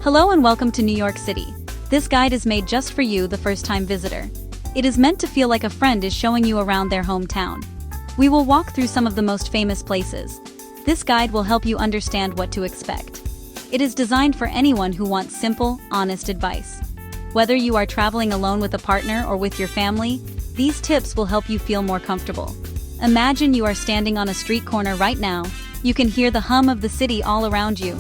Hello and welcome to New York City. This guide is made just for you, the first-time visitor. It is meant to feel like a friend is showing you around their hometown. We will walk through some of the most famous places. This guide will help you understand what to expect. It is designed for anyone who wants simple, honest advice. Whether you are traveling alone with a partner or with your family, these tips will help you feel more comfortable. Imagine you are standing on a street corner right now. You can hear the hum of the city all around you.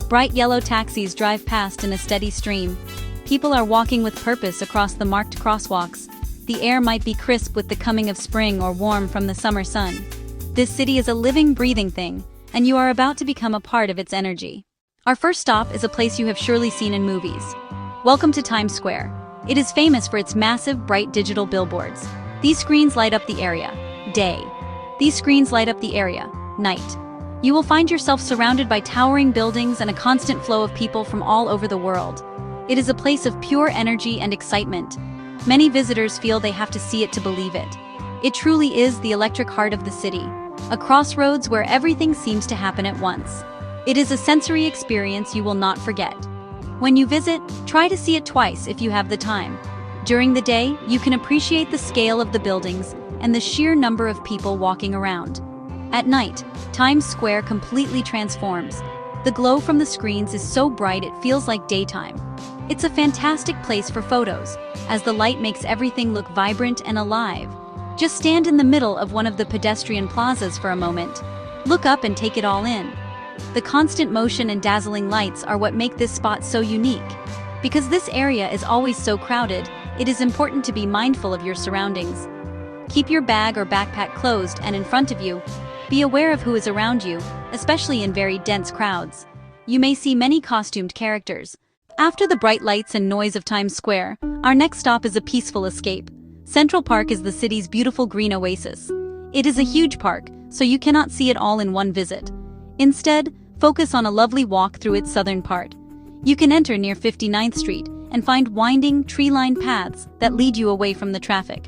Bright yellow taxis drive past in a steady stream. People are walking with purpose across the marked crosswalks. The air might be crisp with the coming of spring or warm from the summer sun. This city is a living, breathing thing, and you are about to become a part of its energy. Our first stop is a place you have surely seen in movies. Welcome to Times Square. It is famous for its massive, bright digital billboards. These screens light up the area. Day. These screens light up the area. Night. You will find yourself surrounded by towering buildings and a constant flow of people from all over the world. It is a place of pure energy and excitement. Many visitors feel they have to see it to believe it. It truly is the electric heart of the city, a crossroads where everything seems to happen at once. It is a sensory experience you will not forget. When you visit, try to see it twice if you have the time. During the day, you can appreciate the scale of the buildings and the sheer number of people walking around. At night, Times Square completely transforms. The glow from the screens is so bright it feels like daytime. It's a fantastic place for photos, as the light makes everything look vibrant and alive. Just stand in the middle of one of the pedestrian plazas for a moment. Look up and take it all in. The constant motion and dazzling lights are what make this spot so unique. Because this area is always so crowded, it is important to be mindful of your surroundings. Keep your bag or backpack closed and in front of you. Be aware of who is around you, especially in very dense crowds. You may see many costumed characters. After the bright lights and noise of Times Square, our next stop is a peaceful escape. Central Park is the city's beautiful green oasis. It is a huge park, so you cannot see it all in one visit. Instead, focus on a lovely walk through its southern part. You can enter near 59th Street and find winding, tree-lined paths that lead you away from the traffic.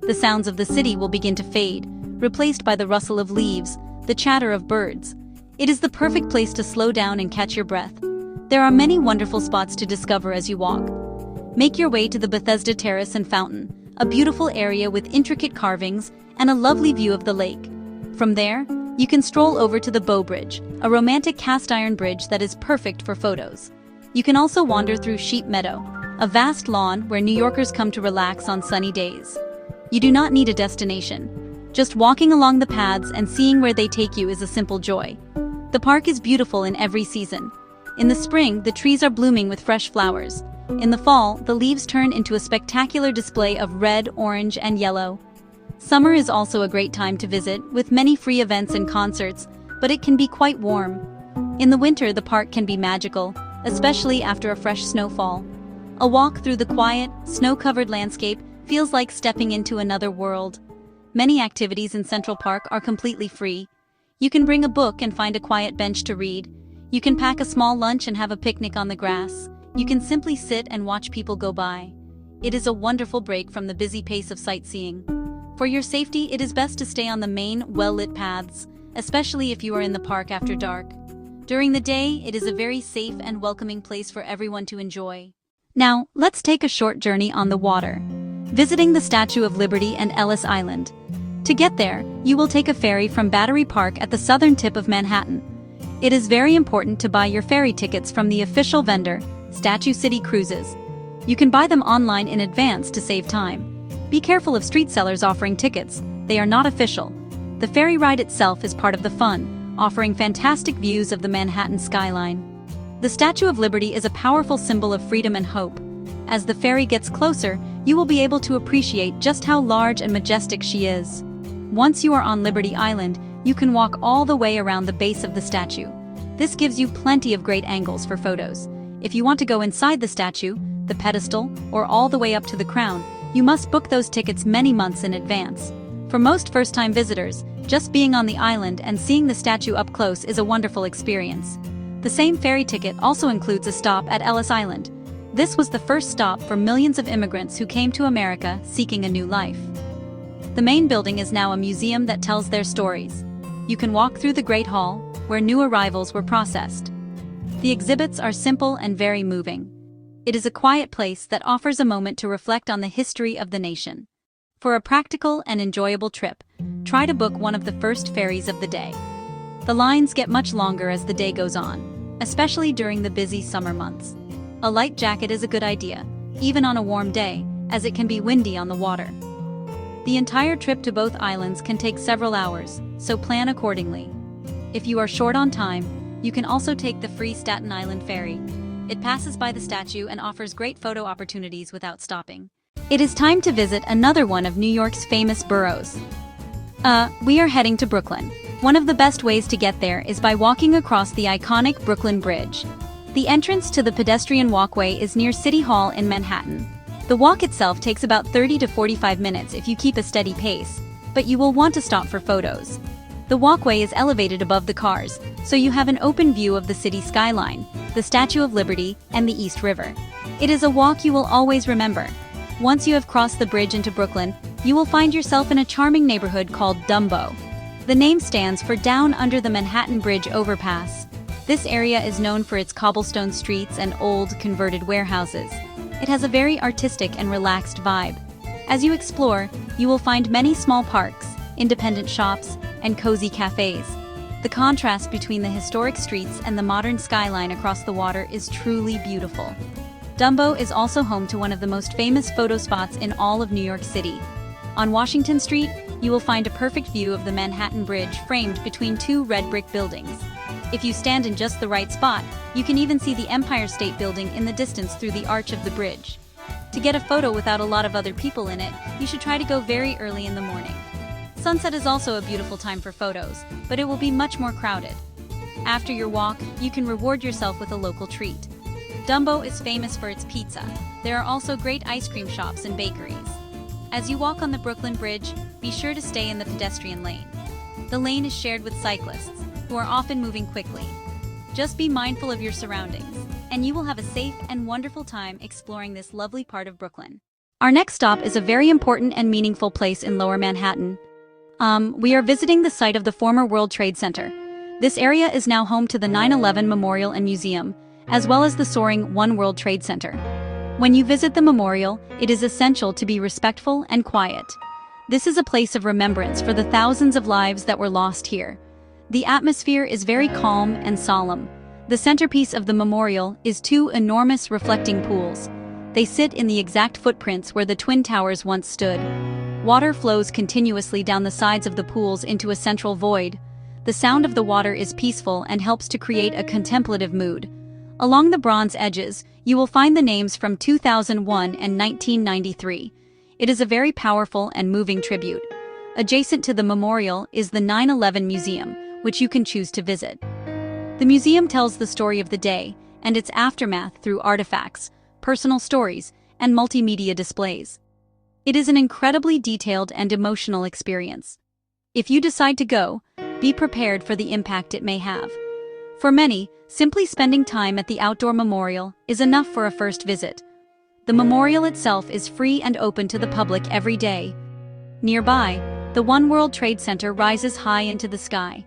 The sounds of the city will begin to fade, replaced by the rustle of leaves, the chatter of birds. It is the perfect place to slow down and catch your breath. There are many wonderful spots to discover as you walk. Make your way to the Bethesda Terrace and Fountain, a beautiful area with intricate carvings and a lovely view of the lake. From there, you can stroll over to the Bow Bridge, a romantic cast-iron bridge that is perfect for photos. You can also wander through Sheep Meadow, a vast lawn where New Yorkers come to relax on sunny days. You do not need a destination. Just walking along the paths and seeing where they take you is a simple joy. The park is beautiful in every season. In the spring, the trees are blooming with fresh flowers. In the fall, the leaves turn into a spectacular display of red, orange, and yellow. Summer is also a great time to visit, with many free events and concerts, but it can be quite warm. In the winter, the park can be magical, especially after a fresh snowfall. A walk through the quiet, snow-covered landscape feels like stepping into another world. Many activities in Central Park are completely free. You can bring a book and find a quiet bench to read. You can pack a small lunch and have a picnic on the grass. You can simply sit and watch people go by. It is a wonderful break from the busy pace of sightseeing. For your safety, it is best to stay on the main, well-lit paths, especially if you are in the park after dark. During the day, it is a very safe and welcoming place for everyone to enjoy. Now, let's take a short journey on the water, visiting the Statue of Liberty and Ellis Island. To get there, you will take a ferry from Battery Park at the southern tip of Manhattan. It is very important to buy your ferry tickets from the official vendor, Statue City Cruises. You can buy them online in advance to save time. Be careful of street sellers offering tickets. They are not official. The ferry ride itself is part of the fun, offering fantastic views of the Manhattan skyline. The Statue of Liberty is a powerful symbol of freedom and hope. As the ferry gets closer, you will be able to appreciate just how large and majestic she is. Once you are on Liberty Island, you can walk all the way around the base of the statue. This gives you plenty of great angles for photos. If you want to go inside the statue, the pedestal, or all the way up to the crown, you must book those tickets many months in advance. For most first-time visitors, just being on the island and seeing the statue up close is a wonderful experience. The same ferry ticket also includes a stop at Ellis Island. This was the first stop for millions of immigrants who came to America seeking a new life. The main building is now a museum that tells their stories. You can walk through the Great Hall, where new arrivals were processed. The exhibits are simple and very moving. It is a quiet place that offers a moment to reflect on the history of the nation. For a practical and enjoyable trip, try to book one of the first ferries of the day. The lines get much longer as the day goes on, especially during the busy summer months. A light jacket is a good idea, even on a warm day, as it can be windy on the water. The entire trip to both islands can take several hours, so plan accordingly. If you are short on time, you can also take the free Staten Island ferry. It passes by the statue and offers great photo opportunities without stopping. It is time to visit another one of New York's famous boroughs. We are heading to Brooklyn. One of the best ways to get there is by walking across the iconic Brooklyn Bridge. The entrance to the pedestrian walkway is near City Hall in Manhattan. The walk itself takes about 30 to 45 minutes if you keep a steady pace, but you will want to stop for photos. The walkway is elevated above the cars, so you have an open view of the city skyline, the Statue of Liberty, and the East River. It is a walk you will always remember. Once you have crossed the bridge into Brooklyn, you will find yourself in a charming neighborhood called Dumbo. The name stands for Down Under the Manhattan Bridge Overpass. This area is known for its cobblestone streets and old, converted warehouses. It has a very artistic and relaxed vibe. As you explore, you will find many small parks, independent shops, and cozy cafes. The contrast between the historic streets and the modern skyline across the water is truly beautiful. Dumbo is also home to one of the most famous photo spots in all of New York City. On Washington Street, you will find a perfect view of the Manhattan Bridge framed between two red brick buildings. If you stand in just the right spot, you can even see the Empire State Building in the distance through the arch of the bridge. To get a photo without a lot of other people in it, you should try to go very early in the morning. Sunset is also a beautiful time for photos, but it will be much more crowded. After your walk, you can reward yourself with a local treat. Dumbo is famous for its pizza. There are also great ice cream shops and bakeries. As you walk on the Brooklyn Bridge, be sure to stay in the pedestrian lane. The lane is shared with cyclists, who are often moving quickly. Just be mindful of your surroundings, and you will have a safe and wonderful time exploring this lovely part of Brooklyn. Our next stop is a very important and meaningful place in Lower Manhattan. We are visiting the site of the former World Trade Center. This area is now home to the 9/11 Memorial and Museum, as well as the soaring One World Trade Center. When you visit the memorial, it is essential to be respectful and quiet. This is a place of remembrance for the thousands of lives that were lost here. The atmosphere is very calm and solemn. The centerpiece of the memorial is two enormous reflecting pools. They sit in the exact footprints where the Twin Towers once stood. Water flows continuously down the sides of the pools into a central void. The sound of the water is peaceful and helps to create a contemplative mood. Along the bronze edges, you will find the names from 2001 and 1993. It is a very powerful and moving tribute. Adjacent to the memorial is the 9/11 Museum, which you can choose to visit. The museum tells the story of the day and its aftermath through artifacts, personal stories, and multimedia displays. It is an incredibly detailed and emotional experience. If you decide to go, be prepared for the impact it may have. For many, simply spending time at the outdoor memorial is enough for a first visit. The memorial itself is free and open to the public every day. Nearby, the One World Trade Center rises high into the sky.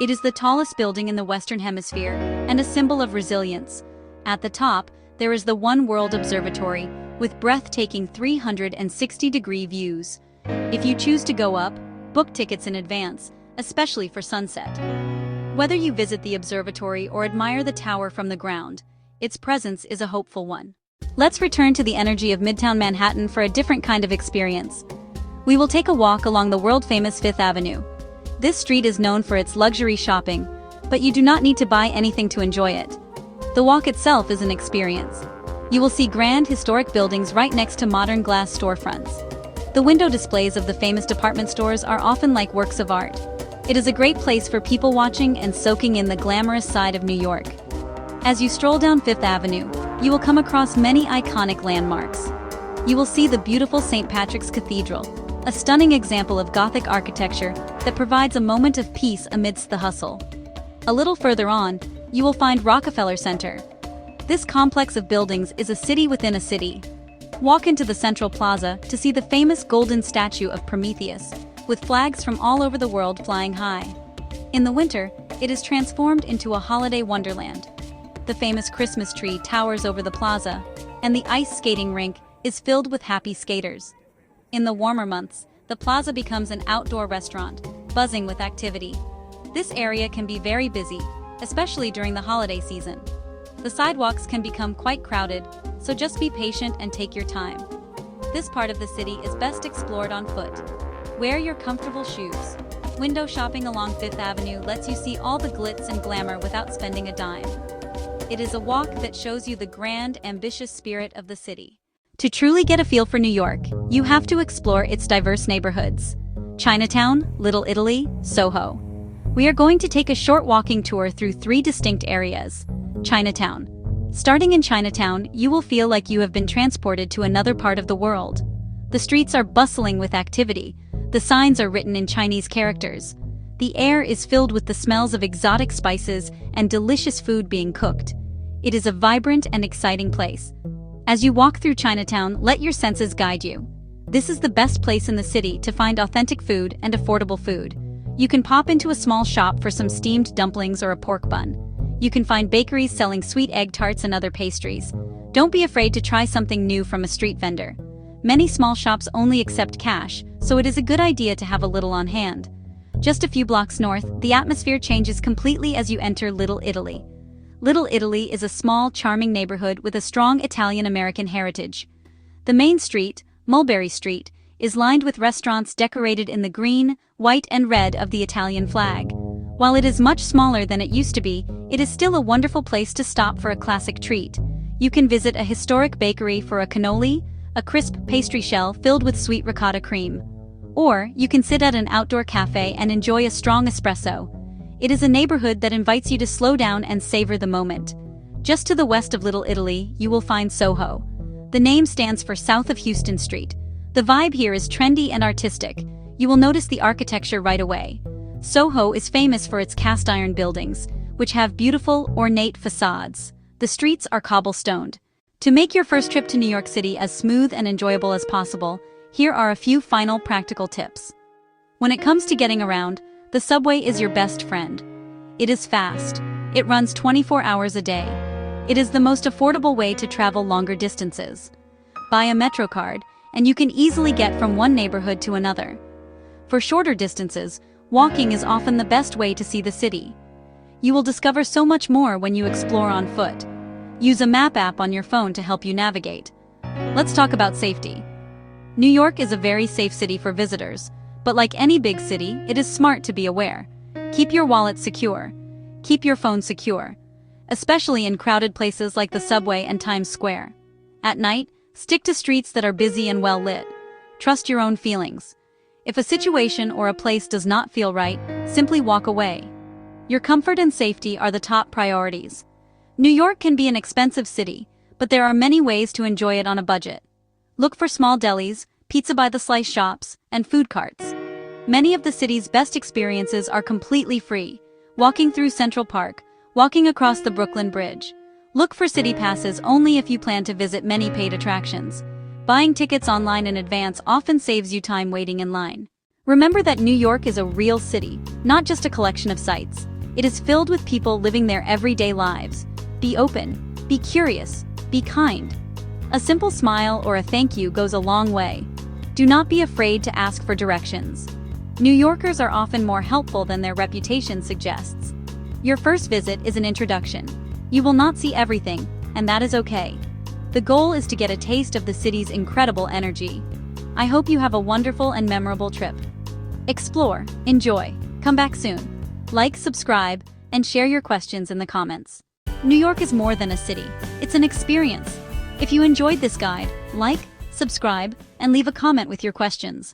It is the tallest building in the Western Hemisphere and a symbol of resilience. At the top, there is the One World Observatory, with breathtaking 360-degree views. If you choose to go up, book tickets in advance, especially for sunset. Whether you visit the observatory or admire the tower from the ground, its presence is a hopeful one. Let's return to the energy of Midtown Manhattan for a different kind of experience. We will take a walk along the world-famous Fifth Avenue. This street is known for its luxury shopping, but you do not need to buy anything to enjoy it. The walk itself is an experience. You will see grand historic buildings right next to modern glass storefronts. The window displays of the famous department stores are often like works of art. It is a great place for people watching and soaking in the glamorous side of New York. As you stroll down Fifth Avenue, you will come across many iconic landmarks. You will see the beautiful St. Patrick's Cathedral, a stunning example of Gothic architecture that provides a moment of peace amidst the hustle. A little further on, you will find Rockefeller Center. This complex of buildings is a city within a city. Walk into the Central Plaza to see the famous golden statue of Prometheus, with flags from all over the world flying high. In the winter, it is transformed into a holiday wonderland. The famous Christmas tree towers over the plaza, and the ice skating rink is filled with happy skaters. In the warmer months, the plaza becomes an outdoor restaurant, buzzing with activity. This area can be very busy, especially during the holiday season. The sidewalks can become quite crowded, so just be patient and take your time. This part of the city is best explored on foot. Wear your comfortable shoes. Window shopping along Fifth Avenue lets you see all the glitz and glamour without spending a dime. It is a walk that shows you the grand, ambitious spirit of the city. To truly get a feel for New York, you have to explore its diverse neighborhoods. Chinatown, Little Italy, SoHo. We are going to take a short walking tour through 3 distinct areas. Chinatown. Starting in Chinatown, you will feel like you have been transported to another part of the world. The streets are bustling with activity. The signs are written in Chinese characters. The air is filled with the smells of exotic spices and delicious food being cooked. It is a vibrant and exciting place. As you walk through Chinatown, let your senses guide you. This is the best place in the city to find authentic food and affordable food. You can pop into a small shop for some steamed dumplings or a pork bun. You can find bakeries selling sweet egg tarts and other pastries. Don't be afraid to try something new from a street vendor. Many small shops only accept cash, so it is a good idea to have a little on hand. Just a few blocks north, the atmosphere changes completely as you enter Little Italy. Little Italy is a small, charming neighborhood with a strong Italian-American heritage. The main street, Mulberry Street, is lined with restaurants decorated in the green, white and red of the Italian flag. While it is much smaller than it used to be, it is still a wonderful place to stop for a classic treat. You can visit a historic bakery for a cannoli, a crisp pastry shell filled with sweet ricotta cream. Or, you can sit at an outdoor cafe and enjoy a strong espresso. It is a neighborhood that invites you to slow down and savor the moment. Just to the west of Little Italy, you will find SoHo. The name stands for South of Houston Street. The vibe here is trendy and artistic. You will notice the architecture right away. SoHo is famous for its cast-iron buildings, which have beautiful, ornate facades. The streets are cobblestoned. To make your first trip to New York City as smooth and enjoyable as possible, here are a few final practical tips. When it comes to getting around, the subway is your best friend. It is fast. It runs 24 hours a day. It is the most affordable way to travel longer distances. Buy a Metro card, and you can easily get from one neighborhood to another. For shorter distances, walking is often the best way to see the city. You will discover so much more when you explore on foot. Use a map app on your phone to help you navigate. Let's talk about safety. New York is a very safe city for visitors, but like any big city, it is smart to be aware. Keep your wallet secure. Keep your phone secure, especially in crowded places like the subway and Times Square. At night, stick to streets that are busy and well lit. Trust your own feelings. If a situation or a place does not feel right, simply walk away. Your comfort and safety are the top priorities. New York can be an expensive city, but there are many ways to enjoy it on a budget. Look for small delis, pizza by the slice shops, and food carts. Many of the city's best experiences are completely free. Walking through Central Park, walking across the Brooklyn Bridge. Look for city passes only if you plan to visit many paid attractions. Buying tickets online in advance often saves you time waiting in line. Remember that New York is a real city, not just a collection of sights. It is filled with people living their everyday lives. Be open, be curious, be kind. A simple smile or a thank you goes a long way. Do not be afraid to ask for directions. New Yorkers are often more helpful than their reputation suggests. Your first visit is an introduction. You will not see everything, and that is okay. The goal is to get a taste of the city's incredible energy. I hope you have a wonderful and memorable trip. Explore, enjoy, come back soon. Like, subscribe, and share your questions in the comments. New York is more than a city, it's an experience. If you enjoyed this guide, like, subscribe, and leave a comment with your questions.